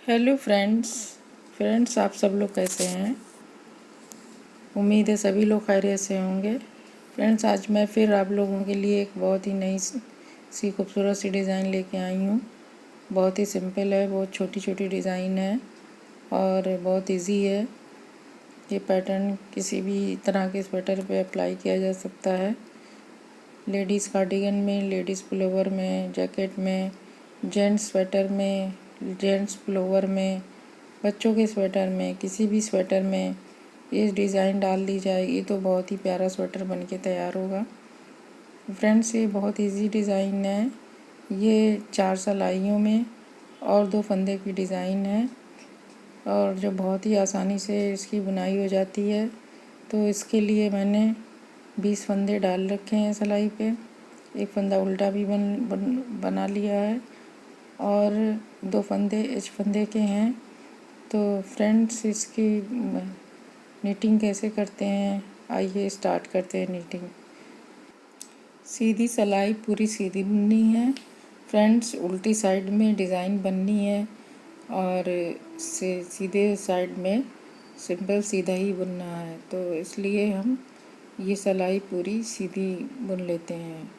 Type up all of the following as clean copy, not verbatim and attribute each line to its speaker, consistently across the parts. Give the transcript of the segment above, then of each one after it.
Speaker 1: Hello friends आप सब लोग कैसे हैं। उम्मीद है सभी लोग खैरियत से होंगे। फ्रेंड्स आज मैं फिर आप लोगों के लिए एक बहुत ही नई सी खूबसूरत सी डिज़ाइन लेके आई हूँ। बहुत ही सिंपल है, बहुत छोटी छोटी डिज़ाइन है और बहुत इजी है। ये पैटर्न किसी भी तरह के स्वेटर पे अप्लाई किया जा सकता है। लेडीज़ कार्डिगन में, लेडीज़ पुलोवर में, जैकेट में, जेंट्स स्वेटर में, जेंट्स पुलोवर में, बच्चों के स्वेटर में, किसी भी स्वेटर में ये डिज़ाइन डाल दी जाएगी तो बहुत ही प्यारा स्वेटर बन के तैयार होगा। फ्रेंड्स ये बहुत इजी डिज़ाइन है। ये 4 सिलाइयों में और 2 फंदे की डिज़ाइन है और जो बहुत ही आसानी से इसकी बुनाई हो जाती है। तो इसके लिए मैंने 20 फंदे डाल रखे हैं सिलाई पे। एक फंदा उल्टा भी बना लिया है और 2 फंदे इस फंदे के हैं। तो फ्रेंड्स इसकी नीटिंग कैसे करते हैं, आइए स्टार्ट करते हैं नीटिंग। सीधी सिलाई पूरी सीधी बुननी है फ्रेंड्स, उल्टी साइड में डिज़ाइन बननी है और सीधे साइड में सिंपल सीधा ही बुनना है। तो इसलिए हम ये सिलाई पूरी सीधी बुन लेते हैं।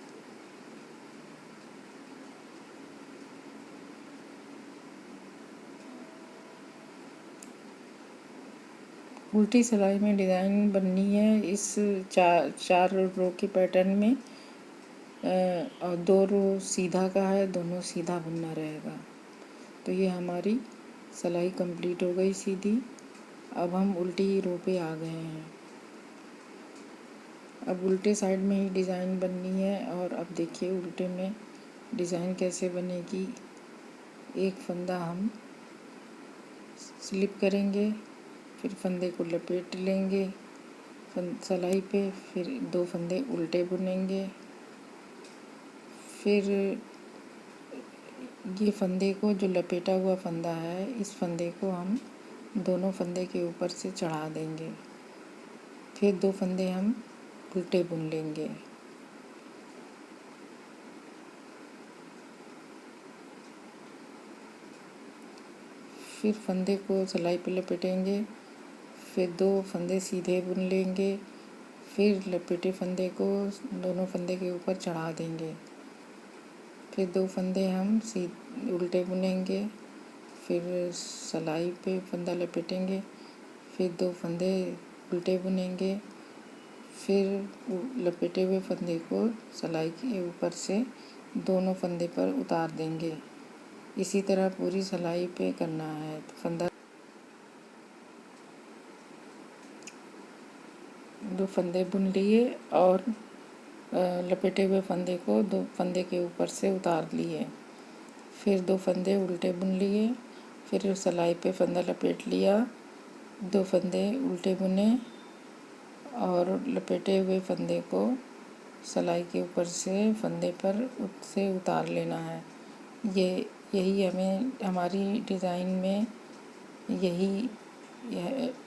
Speaker 1: उल्टी सिलाई में डिज़ाइन बननी है इस चार रो के पैटर्न में और 2 रो सीधा का है, दोनों सीधा बुनना रहेगा। तो ये हमारी सिलाई कंप्लीट हो गई सीधी। अब हम उल्टी रो पे आ गए हैं। अब उल्टे साइड में ही डिज़ाइन बननी है और अब देखिए उल्टे में डिज़ाइन कैसे बनेगी। एक फंदा हम स्लिप करेंगे, फिर फंदे को लपेट लेंगे सिलाई पे, फिर 2 फंदे उल्टे बुनेंगे। फिर ये फंदे को, जो लपेटा हुआ फंदा है, इस फंदे को हम दोनों फंदे के ऊपर से चढ़ा देंगे। फिर 2 फंदे हम उल्टे बुन लेंगे। फिर फंदे को सिलाई पे लपेटेंगे, फिर 2 फंदे सीधे बुन लेंगे, फिर लपेटे फंदे को दोनों फंदे के ऊपर चढ़ा देंगे। फिर 2 फंदे हम उल्टे बुनेंगे, फिर सिलाई पे फंदा लपेटेंगे, फिर 2 फंदे उल्टे बुनेंगे, फिर लपेटे हुए फंदे को सिलाई के ऊपर से दोनों फंदे पर उतार देंगे। इसी तरह पूरी सिलाई पे करना है। फंदा 2 फंदे बुन लिए और लपेटे हुए फंदे को 2 फंदे के ऊपर से उतार लिए। फिर 2 फंदे उल्टे बुन लिए, फिर सिलाई पे फंदा लपेट लिया, 2 फंदे उल्टे बुने और लपेटे हुए फंदे को सिलाई के ऊपर से फंदे पर से उतार लेना है। यही हमें हमारी डिज़ाइन में यही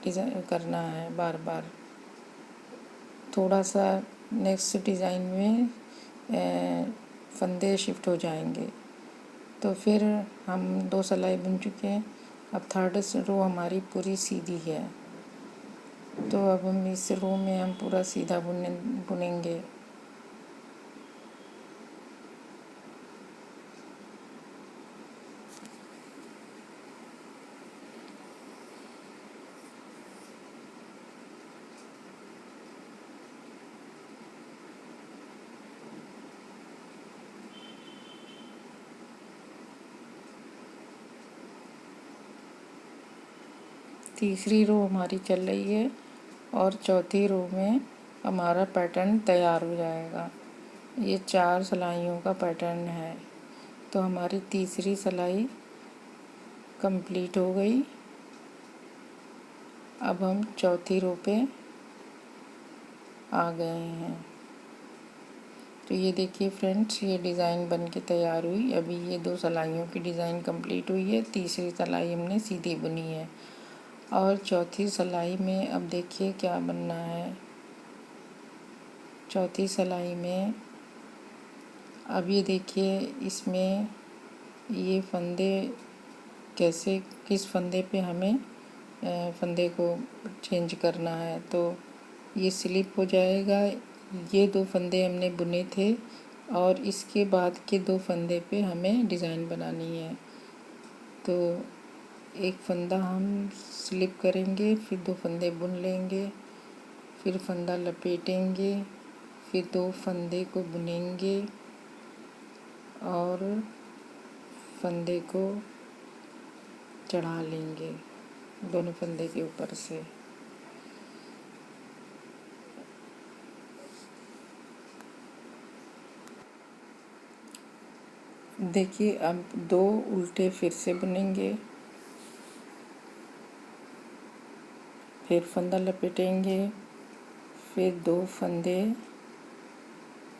Speaker 1: डिज़ाइन करना है बार बार। थोड़ा सा नेक्स्ट डिज़ाइन में फंदे शिफ्ट हो जाएंगे। तो फिर हम 2 सिलाई बुन चुके हैं। अब 3rd रो हमारी पूरी सीधी है। तो अब हम इस रो में हम पूरा सीधा बुनेंगे। तीसरी रो हमारी चल रही है और चौथी रो में हमारा पैटर्न तैयार हो जाएगा। ये 4 सिलाइयों का पैटर्न है। तो हमारी तीसरी सिलाई कंप्लीट हो गई। अब हम चौथी रो पे आ गए हैं। तो ये देखिए फ्रेंड्स, ये डिज़ाइन बन के तैयार हुई। अभी ये 2 सिलाइयों की डिज़ाइन कंप्लीट हुई है। तीसरी सिलाई हमने सीधी बुनी है और चौथी सिलाई में अब देखिए क्या बनना है। चौथी सिलाई में अब ये देखिए, इसमें ये फंदे कैसे किस फंदे पे हमें फंदे को चेंज करना है। तो ये स्लिप हो जाएगा। ये 2 फंदे हमने बुने थे और इसके बाद के 2 फंदे पे हमें डिज़ाइन बनानी है। तो एक फंदा हम स्लिप करेंगे, फिर 2 फंदे बुन लेंगे, फिर फंदा लपेटेंगे, फिर 2 फंदे को बुनेंगे और फंदे को चढ़ा लेंगे दोनों फंदे के ऊपर से। देखिए अब 2 उल्टे फिर से बुनेंगे, फिर फंदा लपेटेंगे, फिर 2 फंदे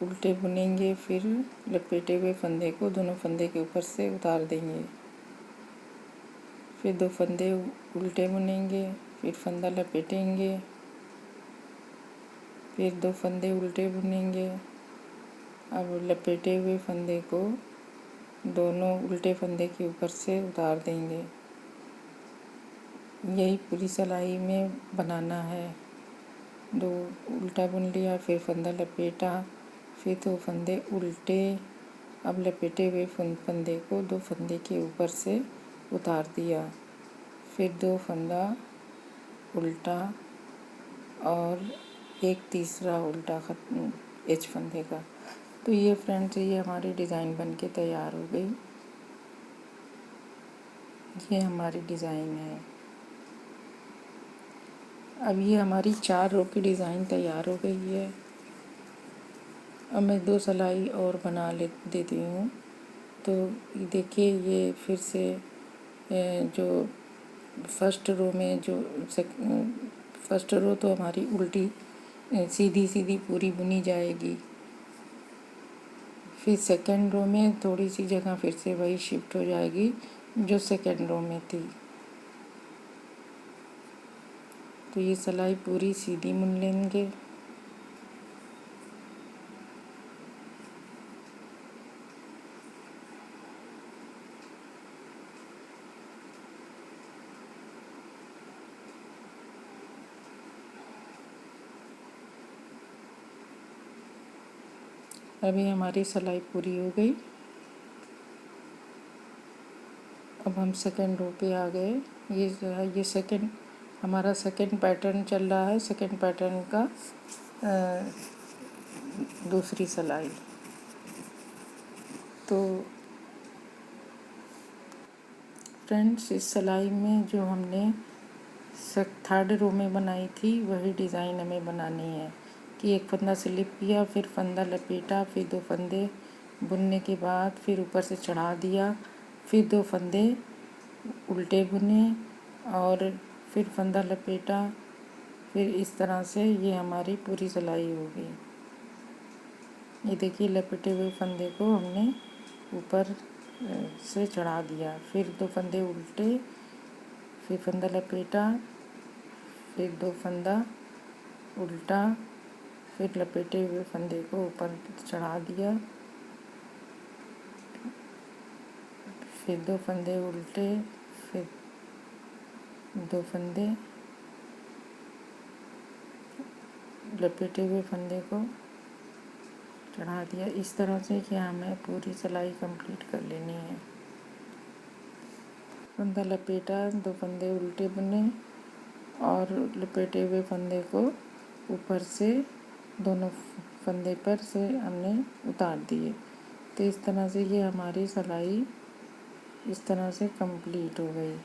Speaker 1: उल्टे बुनेंगे, फिर लपेटे हुए फंदे को दोनों फंदे के ऊपर से उतार देंगे, फिर 2 फंदे उल्टे बुनेंगे, फिर फंदा लपेटेंगे, फिर 2 फंदे उल्टे बुनेंगे। अब लपेटे हुए फंदे को दोनों उल्टे फंदे के ऊपर से उतार देंगे। यही पूरी सिलाई में बनाना है। 2 उल्टा बुन लिया, फिर फंदा लपेटा, फिर 2 फंदे उल्टे। अब लपेटे हुए फंदे को 2 फंदे के ऊपर से उतार दिया, फिर 2 फंदा उल्टा और एक तीसरा उल्टा एच फंदे का। तो ये फ्रेंड्स, ये हमारी डिज़ाइन बन के तैयार हो गई। ये हमारी डिज़ाइन है। अब ये हमारी 4 रो की डिज़ाइन तैयार हो गई है। अब मैं 2 सिलाई और बना देती हूँ। तो देखिए ये फिर से जो फर्स्ट रो में फर्स्ट रो तो हमारी उल्टी सीधी सीधी पूरी बुनी जाएगी। फिर सेकंड रो में थोड़ी सी जगह फिर से वही शिफ्ट हो जाएगी जो सेकंड रो में थी। तो ये सिलाई पूरी सीधी बुन लेंगे। अभी हमारी सिलाई पूरी हो गई। अब हम सेकंड रो पे आ गए। ये सेकंड हमारा सेकंड पैटर्न चल रहा है। सेकंड पैटर्न का दूसरी सिलाई। तो फ्रेंड्स, इस सिलाई में जो हमने थर्ड रो में बनाई थी वही डिज़ाइन हमें बनानी है कि एक फंदा स्लिप किया, फिर फंदा लपेटा, फिर 2 फंदे बुनने के बाद फिर ऊपर से चढ़ा दिया, फिर 2 फंदे उल्टे बुने और फिर फंदा लपेटा। फिर इस तरह से ये हमारी पूरी सिलाई हो गई। ये देखिए लपेटे हुए फंदे को हमने ऊपर से चढ़ा दिया, फिर 2 फंदे उल्टे, फिर फंदा लपेटा, फिर 2 फंदा उल्टा, फिर लपेटे हुए फंदे को ऊपर चढ़ा दिया, फिर 2 फंदे उल्टे, फिर 2 फंदे लपेटे हुए फंदे को चढ़ा दिया। इस तरह से कि हमें पूरी सिलाई कंप्लीट कर लेनी है। फंदा लपेटा, 2 फंदे उल्टे बुने और लपेटे हुए फंदे को ऊपर से दोनों फंदे पर से हमने उतार दिए। तो इस तरह से ये हमारी सिलाई इस तरह से कंप्लीट हो गई।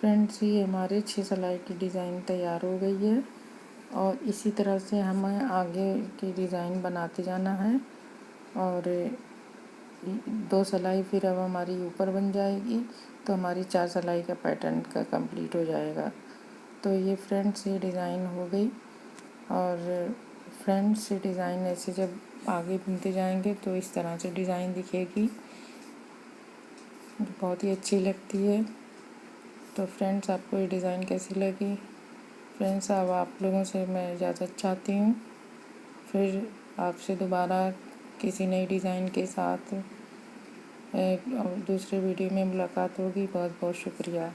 Speaker 1: फ्रेंड्स, ये हमारे 6 सिलाई की डिज़ाइन तैयार हो गई है और इसी तरह से हमें आगे की डिज़ाइन बनाते जाना है और 2 सिलाई फिर अब हमारी ऊपर बन जाएगी तो हमारी 4 सिलाई का पैटर्न का कंप्लीट हो जाएगा। तो ये फ्रेंड्स, ये डिज़ाइन हो गई। और फ्रेंड्स, ये डिज़ाइन ऐसे जब आगे बुनते जाएंगे तो इस तरह से डिज़ाइन दिखेगी, बहुत ही अच्छी लगती है। तो फ्रेंड्स, आपको ये डिज़ाइन कैसी लगी? फ्रेंड्स, अब आप लोगों से मैं इजाज़त चाहती हूँ। फिर आपसे दोबारा किसी नई डिज़ाइन के साथ दूसरे वीडियो में मुलाकात होगी। बहुत बहुत शुक्रिया।